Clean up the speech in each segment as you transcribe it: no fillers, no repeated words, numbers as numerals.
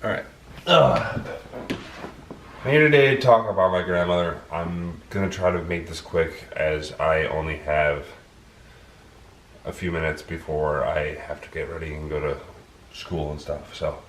Alright. I'm here today to talk about my grandmother. I'm gonna try to make this quick as I only have a few minutes before I have to get ready and go to school and stuff, so.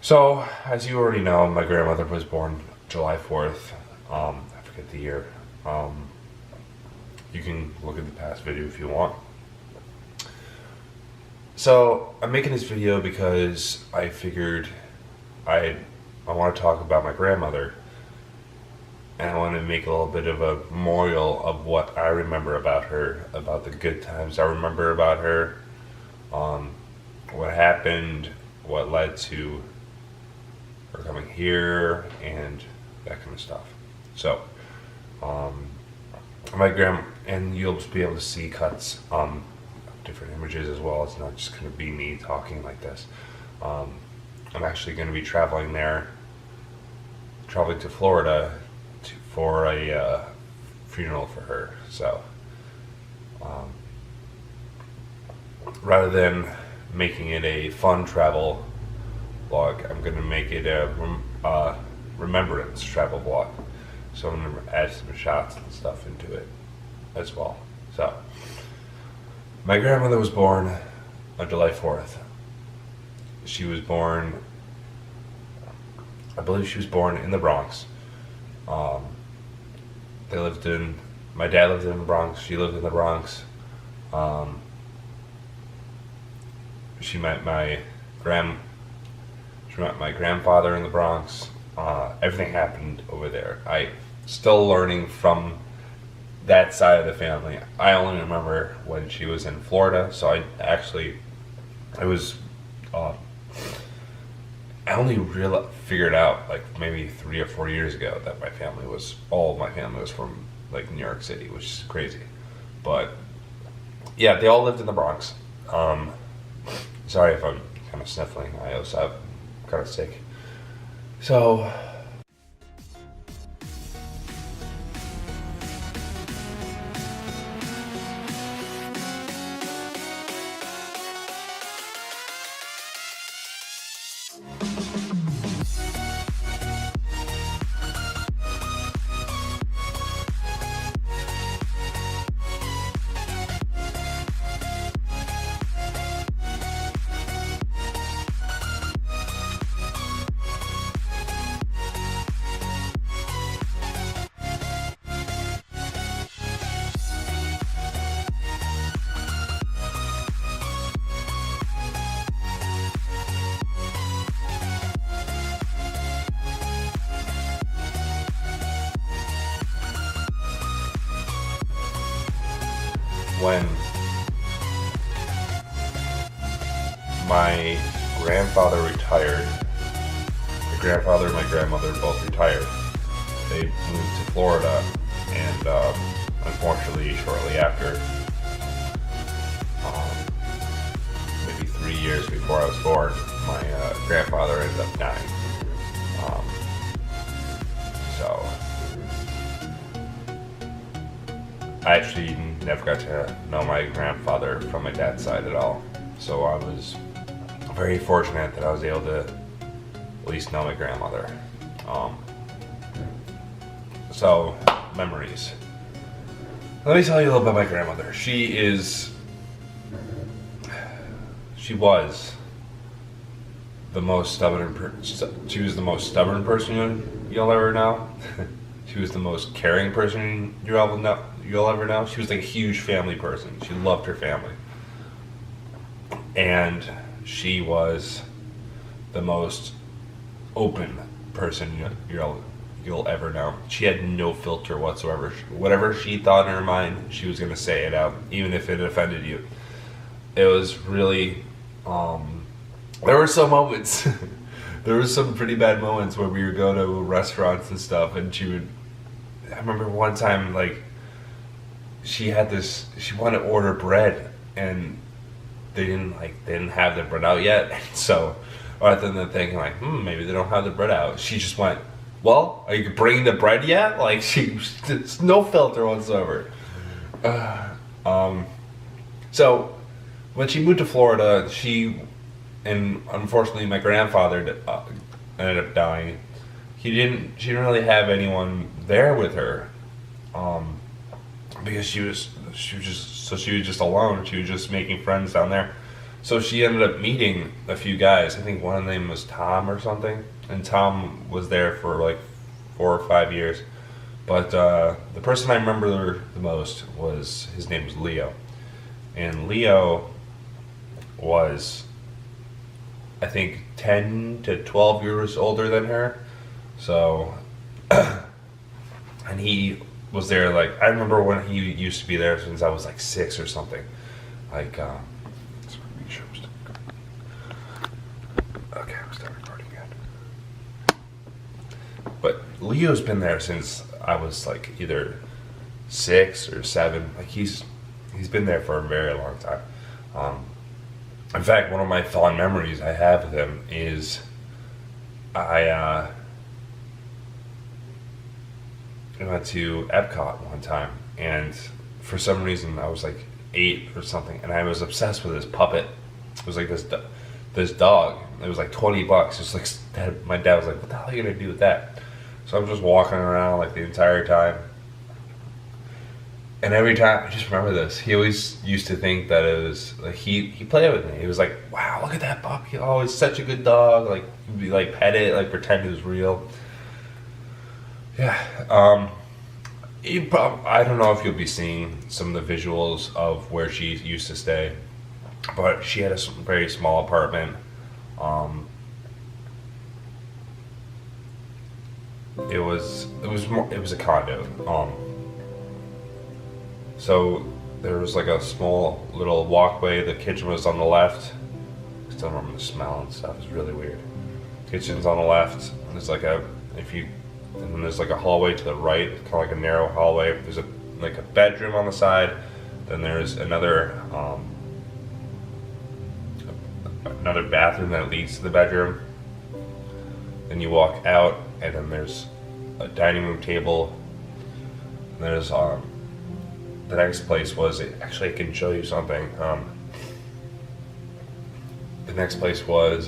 So, as you already know, my grandmother was born July 4th. I forget the year. You can look at the past video if you want. So, I'm making this video because I figured I want to talk about my grandmother. And I want to make a little bit of a memorial of what I remember about her, about the good times I remember about her, what happened, what led to her coming here, and that kind of stuff. So, and you'll just be able to see cuts, different images as well. It's not just going to be me talking like this. I'm actually going to be traveling to Florida for a funeral for her. So, rather than making it a fun travel vlog, I'm going to make it a remembrance travel vlog. So I'm going to add some shots and stuff into it as well. So, my grandmother was born on July 4th. She was born, I believe she was born in the Bronx. My dad lived in the Bronx, she lived in the Bronx. She met my grandfather in the Bronx. Everything happened over there. I still learning from that side of the family. I only remember when she was in Florida, so I only figured out like maybe 3 or 4 years ago that all of my family was from like New York City, which is crazy. But yeah, they all lived in the Bronx. Sorry if I'm kind of sniffling. I'm kind of sick. So when my grandfather retired. My grandfather and my grandmother both retired. They moved to Florida, and unfortunately, shortly after, maybe 3 years before I was born, my grandfather ended up dying. So I actually never got to know my grandfather from my dad's side at all. So I was very fortunate that I was able to at least know my grandmother. So, memories. Let me tell you a little bit about my grandmother. She was the most stubborn. She was the most stubborn person you'll ever know. She was the most caring person you'll ever know. She was like a huge family person. She loved her family, and she was the most open person you'll ever know. She had no filter whatsoever. Whatever she thought in her mind, she was going to say it out, even if it offended you. It was really, there were some moments, there were some pretty bad moments where we would go to restaurants and stuff, and I remember one time, like, she wanted to order bread, and they didn't have the bread out yet, so rather than thinking like, maybe they don't have the bread out, she just went, well, are you bringing the bread yet? Like, it's no filter whatsoever. So when she moved to Florida, and unfortunately my grandfather ended up dying. She didn't really have anyone there with her, because she was just alone. She was just making friends down there. So she ended up meeting a few guys. I think one of them was Tom or something. And Tom was there for like 4 or 5 years. But the person I remember the most his name was Leo. And Leo was, I think, 10 to 12 years older than her. So, and he was there, like, I remember when he used to be there since I was like 6 or something. Like, okay, I'm still recording again. But Leo's been there since I was like either 6 or 7. Like, he's been there for a very long time. In fact, one of my fond memories I have with him is I went to Epcot one time, and for some reason I was like 8 or something, and I was obsessed with this puppet. It was like this dog. It was like $20. Just like, my dad was like, "What the hell are you gonna do with that?" So I'm just walking around like the entire time, and every time, I just remember this. He always used to think that it was like he played with me. He was like, "Wow, look at that puppy! Oh, he's such a good dog." Like, he'd be like pet it, like pretend it was real. Yeah. I don't know if you'll be seeing some of the visuals of where she used to stay, but she had a very small apartment. It was a condo. So there was like a small little walkway. The kitchen was on the left. I still remember the smell and stuff. It's really weird. Kitchen's on the left. And there's like and then there's like a hallway to the right, kind of like a narrow hallway. There's a bedroom on the side. Then there's another bathroom that leads to the bedroom. Then you walk out, and then there's a dining room table. And there's the next place was, actually I can show you something. The next place was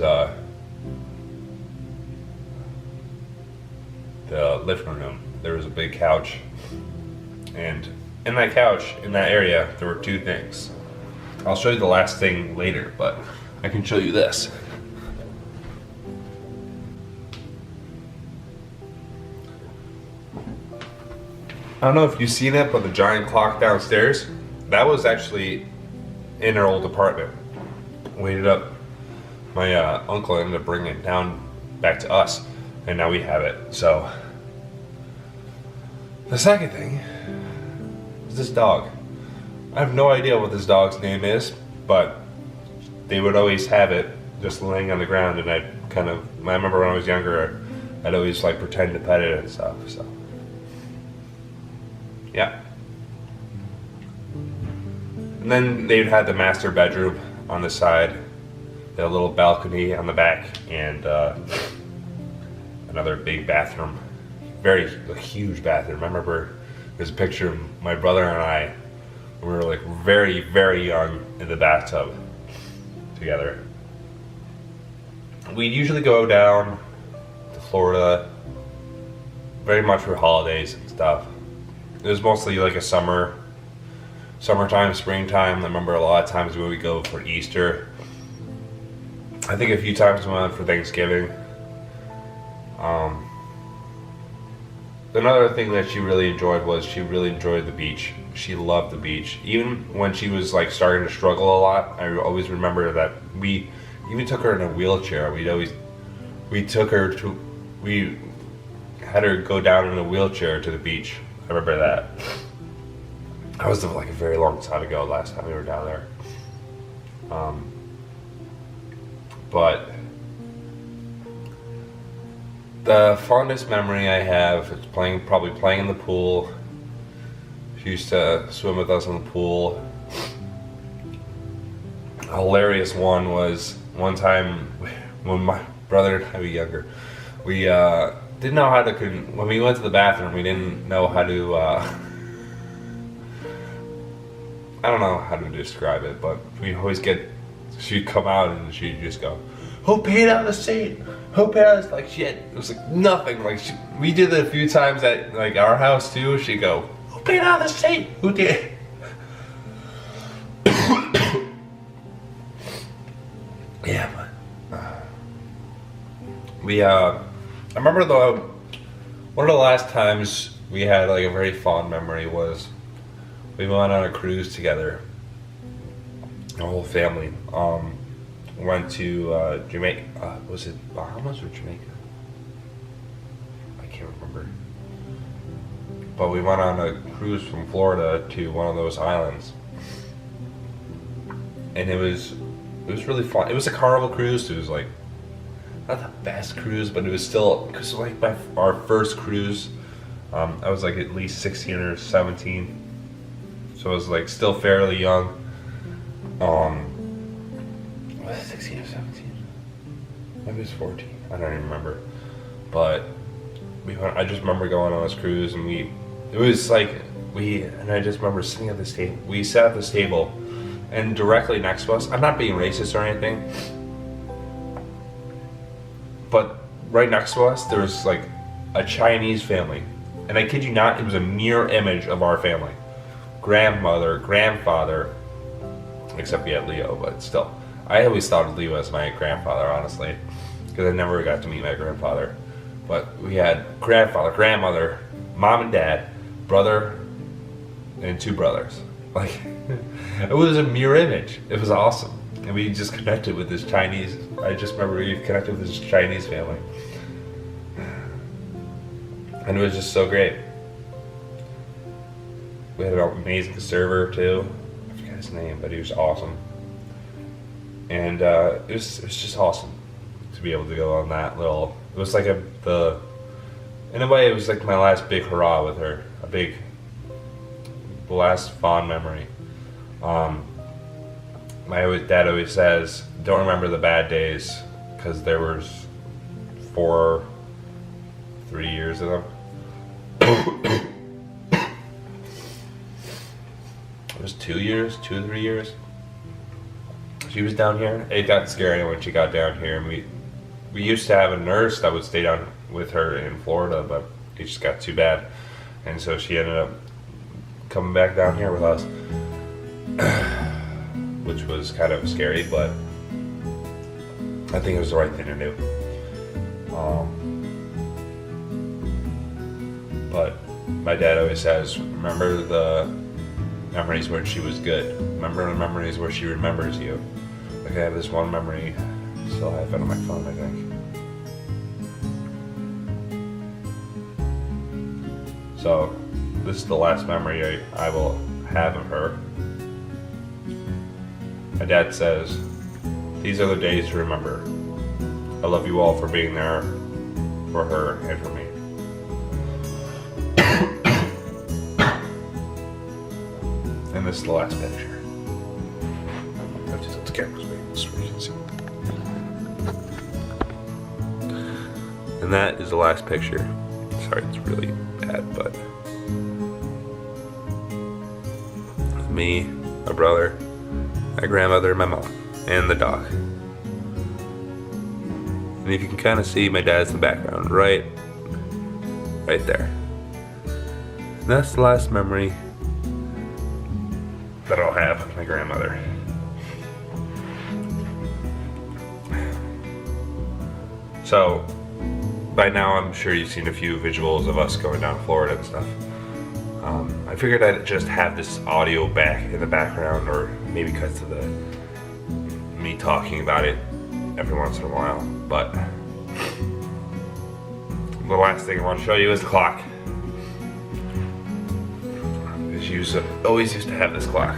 the living room. There was a big couch, and in that couch, in that area, there were 2 things. I'll show you the last thing later, but I can show you this. I don't know if you've seen it, but the giant clock downstairs, that was actually in our old apartment. Waited up. My uncle ended up bringing it down back to us, and now we have it. So the second thing is this dog. I have no idea what this dog's name is, but they would always have it just laying on the ground, and I remember when I was younger, I'd always like pretend to pet it and stuff, so. Yeah. And then they'd have the master bedroom on the side, they had a little balcony on the back, and another big bathroom. A huge bathroom. I remember there's a picture of my brother and I when we were like very, very young in the bathtub together. We'd usually go down to Florida very much for holidays and stuff. It was mostly like a summertime, springtime. I remember a lot of times we would go for Easter. I think a few times we went for Thanksgiving. Another thing that she really enjoyed was she really enjoyed the beach. She loved the beach. Even when she was like starting to struggle a lot, I always remember that we even took her in a wheelchair. We had her go down in a wheelchair to the beach. I remember that. That was like a very long time ago, last time we were down there. But the fondest memory I have is probably playing in the pool. She used to swim with us in the pool. A hilarious one was one time when my brother and I were younger. We didn't know how to, when we went to the bathroom, we didn't know how to, I don't know how to describe it, but we'd always she'd come out and she'd just go, "Who paid out the seat? Who paid out?" Like shit. It was like nothing. Like we did it a few times at like our house too. She'd go, "Who paid out the seat? Who did?" Yeah, but I remember though, one of the last times we had like a very fond memory was we went on a cruise together. The whole family went to Jamaica. Was it Bahamas or Jamaica? I can't remember. But we went on a cruise from Florida to one of those islands, and it was really fun. It was a Carnival cruise. So it was like not the best cruise, but it was still, because like our first cruise, I was like at least 16 or 17, so I was like still fairly young. Was it 16 or 17? Maybe it was 14. I don't even remember. But I just remember going on this cruise, and I just remember sitting at this table. We sat at this table, and directly next to us, I'm not being racist or anything, but right next to us, there was like a Chinese family. And I kid you not, it was a mirror image of our family. Grandmother, grandfather, except we had Leo, but still. I always thought of Leo as my grandfather, honestly, because I never got to meet my grandfather. But we had grandfather, grandmother, mom and dad, brother, and 2 brothers. Like, it was a mirror image. It was awesome. And we just connected with this Chinese, I just remember we connected with this Chinese family. And it was just so great. We had an amazing server too. I forget his name, but he was awesome. And it was just awesome to be able to go on that little. It was like in a way, it was like my last big hurrah with her, the last fond memory. My dad always says, "Don't remember the bad days," because there was 3 years of them. It was 2 years, 2 or 3 years. She was down here. It got scary when she got down here, and we used to have a nurse that would stay down with her in Florida, but it just got too bad, and so she ended up coming back down here with us, which was kind of scary, but I think it was the right thing to do. But my dad always says, remember the memories where she was good. Remember the memories where she remembers you. Like I have this one memory, still have it on my phone, I think. So this is the last memory I will have of her. My dad says, these are the days to remember. I love you all for being there for her and for me. And this is the last picture. Let's just let the camera's waiting so we can see. And that is the last picture. Sorry, it's really bad, but me, my brother, my grandmother, my mom, and the dog. And if you can kind of see, my dad's in the background, right there. And that's the last memory that I'll have with my grandmother. So, by now I'm sure you've seen a few visuals of us going down to Florida and stuff. I figured I'd just have this audio back in the background, or maybe cut to me talking about it every once in a while. But the last thing I want to show you is the clock. Because always used to have this clock.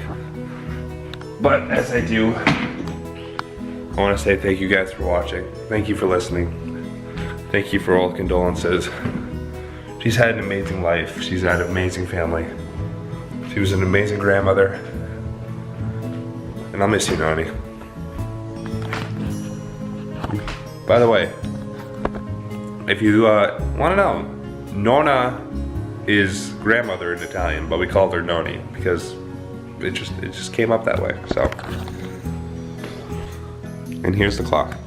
But as I do, I want to say thank you guys for watching. Thank you for listening. Thank you for all the condolences. She's had an amazing life. She's had an amazing family. She was an amazing grandmother. And I'll miss you, Nonni. By the way, if you want to know, Nonna is grandmother in Italian, but we called her Nonni because it just came up that way. So, and here's the clock.